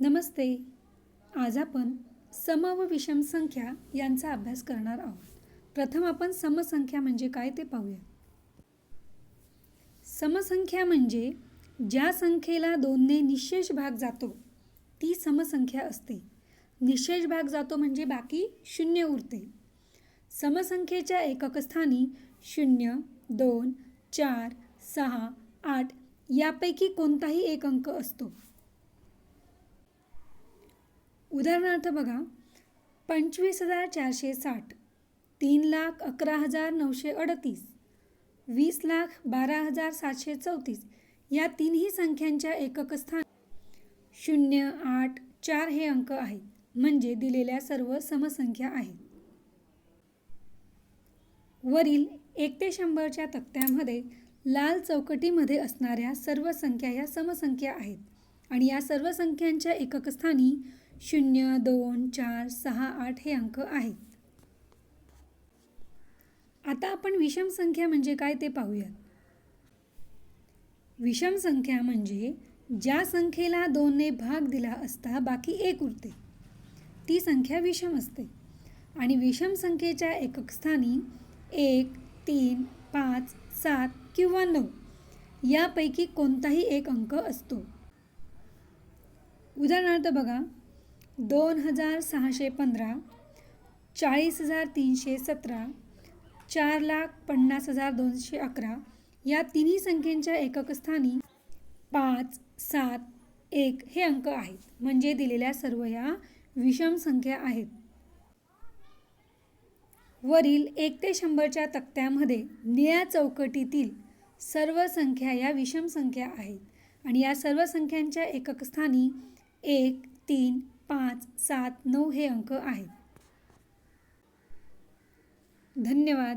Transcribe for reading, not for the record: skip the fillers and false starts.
नमस्ते. आज आपण सम व विषम संख्या यांचा अभ्यास करणार आहोत. प्रथम आपण समसंख्या म्हणजे काय ते पाहूया. समसंख्या म्हणजे ज्या संख्येला 2ने निशेष भाग जातो ती समसंख्या असते. निशेष भाग जातो म्हणजे बाकी शून्य उरते. समसंख्येच्या एकक स्थानी 0, 2, 4, 6, 8 यापैकी कोणताही एक अंक असतो. उदाहरणार्थ बघा, 25,460, 3,11,938, 20,12,734 या तिन्ही संख्यांच्या एकक स्थानी 0, 8, 4 हे अंक आहेत. म्हणजे दिलेल्या सर्व समसंख्या आहेत. वरील 1 ते 100च्या तक्त्यामध्ये लाल चौकटीमध्ये असणाऱ्या सर्व संख्या या समसंख्या आहेत आणि या सर्व संख्यांच्या एकक स्थानी 0, 2, 4, 6, 8 हे अंक आहेत. आता आपण विषम संख्या म्हणजे काय ते पाहूयात. विषम संख्या म्हणजे ज्या संख्येला 2ने भाग दिला असता बाकी एक उरते ती संख्या विषम असते. आणि विषम संख्येच्या एकक स्थानी 1, 3, 5, 7 किंवा 9 यापैकी कोणताही एक अंक असतो. उदाहरणार्थ बघा, 2,615, 40,317, 4,50,211 या तिन्ही संख्यांच्या एकक स्थानी 5, 7, 1 हे अंक आहेत. म्हणजे दिलेल्या सर्व या विषम संख्या आहेत. वरील 1 ते 100च्या तक्त्यामध्ये निळ्या चौकटीतील सर्व संख्या या विषम संख्या आहेत आणि या सर्व संख्यांच्या एकक स्थानी 1, 3, 5, 7, 9 हे अंक आहेत. धन्यवाद.